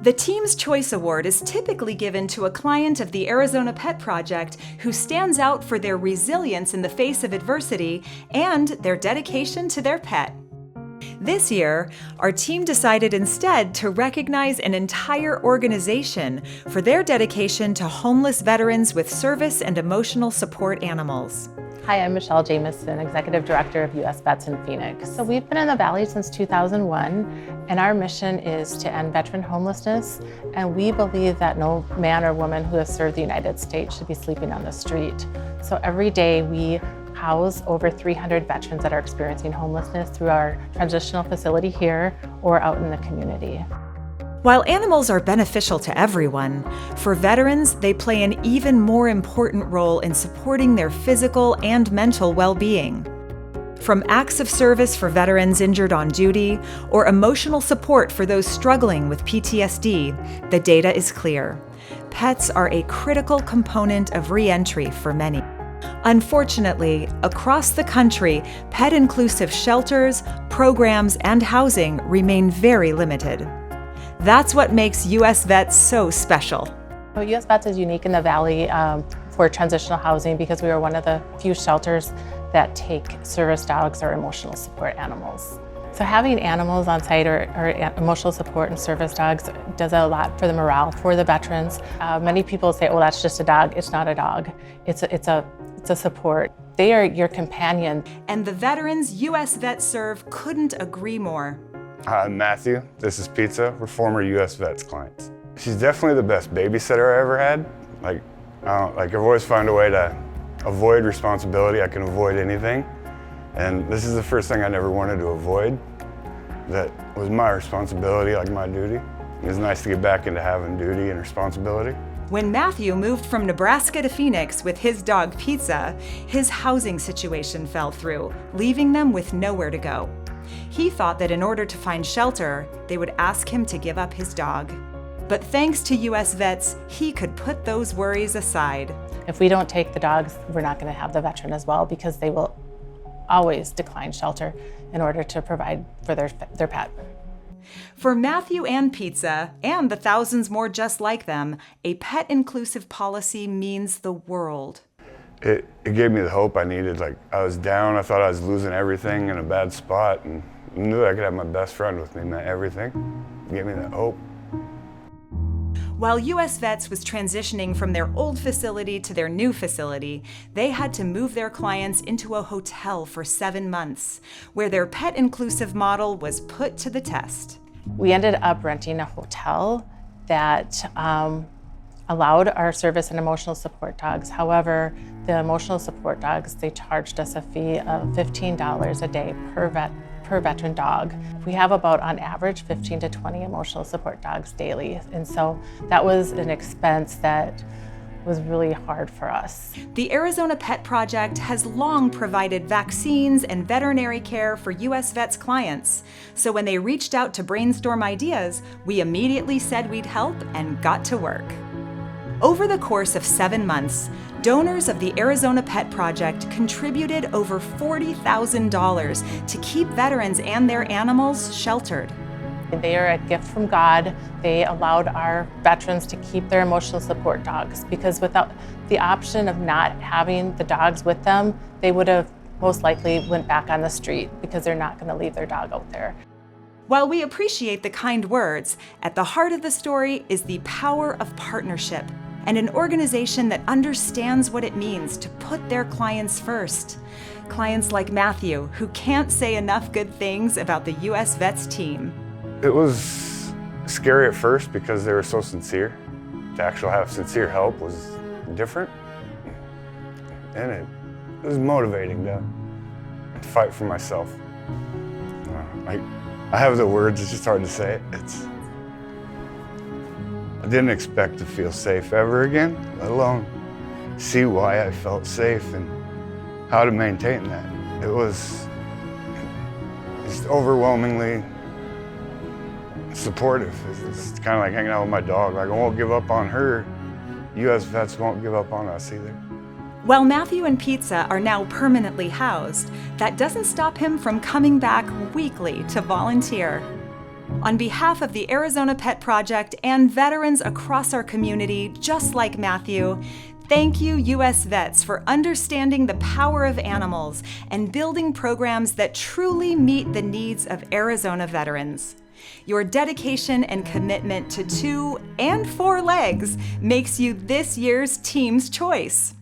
The Team's Choice Award is typically given to a client of the Arizona Pet Project who stands out for their resilience in the face of adversity and their dedication to their pet. This year, our team decided instead to recognize an entire organization for their dedication to homeless veterans with service and emotional support animals. Hi, I'm Michelle Jamison, Executive Director of U.S. Vets in Phoenix. So we've been in the Valley since 2001, and our mission is to end veteran homelessness, and we believe that no man or woman who has served the United States should be sleeping on the street. So every day we house over 300 veterans that are experiencing homelessness through our transitional facility here or out in the community. While animals are beneficial to everyone, for veterans, they play an even more important role in supporting their physical and mental well-being. From acts of service for veterans injured on duty or emotional support for those struggling with PTSD, the data is clear. Pets are a critical component of re-entry for many. Unfortunately, across the country, pet-inclusive shelters, programs, and housing remain very limited. That's what makes U.S. Vets so special. Well, U.S. Vets is unique in the Valley for transitional housing because we are one of the few shelters that take service dogs or emotional support animals. So having animals on site or emotional support and service dogs does a lot for the morale for the veterans. Many people say, oh, that's just a dog. It's not a dog. It's a support. They are your companion. And the veterans U.S. Vets serve couldn't agree more. Hi, I'm Matthew. This is Pizza. We're former U.S. Vets clients. She's definitely the best babysitter I ever had. I've always found a way to avoid responsibility. I can avoid anything. And this is the first thing I never wanted to avoid. That was my responsibility, like my duty. It was nice to get back into having duty and responsibility. When Matthew moved from Nebraska to Phoenix with his dog Pizza, his housing situation fell through, leaving them with nowhere to go. He thought that in order to find shelter, they would ask him to give up his dog. But thanks to U.S. Vets, he could put those worries aside. If we don't take the dogs, we're not going to have the veteran as well because they will always decline shelter in order to provide for their pet. For Matthew and Pizza, and the thousands more just like them, a pet-inclusive policy means the world. It gave me the hope I needed. I was down, I thought I was losing everything in a bad spot, and I knew that I could have my best friend with me, meant everything. It gave me that hope. While U.S. Vets was transitioning from their old facility to their new facility, they had to move their clients into a hotel for 7 months, where their pet-inclusive model was put to the test. We ended up renting a hotel that allowed our service and emotional support dogs. However, the emotional support dogs, they charged us a fee of $15 a day per veteran dog. We have about, on average, 15 to 20 emotional support dogs daily. And so that was an expense that was really hard for us. The Arizona Pet Project has long provided vaccines and veterinary care for U.S. Vets clients. So when they reached out to brainstorm ideas, we immediately said we'd help and got to work. Over the course of 7 months, donors of the Arizona Pet Project contributed over $40,000 to keep veterans and their animals sheltered. They are a gift from God. They allowed our veterans to keep their emotional support dogs because without the option of not having the dogs with them, they would have most likely went back on the street because they're not going to leave their dog out there. While we appreciate the kind words, at the heart of the story is the power of partnership and an organization that understands what it means to put their clients first. Clients like Matthew, who can't say enough good things about the U.S. Vets team. It was scary at first because they were so sincere. To actually have sincere help was different. And it was motivating to fight for myself. I have the words, it's just hard to say it. I didn't expect to feel safe ever again, let alone see why I felt safe and how to maintain that. It was just overwhelmingly supportive. It's kind of like hanging out with my dog. I won't give up on her. U.S. Vets won't give up on us either. While Matthew and Pizza are now permanently housed, that doesn't stop him from coming back weekly to volunteer. On behalf of the Arizona Pet Project and veterans across our community, just like Matthew, thank you, U.S. Vets, for understanding the power of animals and building programs that truly meet the needs of Arizona veterans. Your dedication and commitment to 2 and 4 legs makes you this year's team's choice.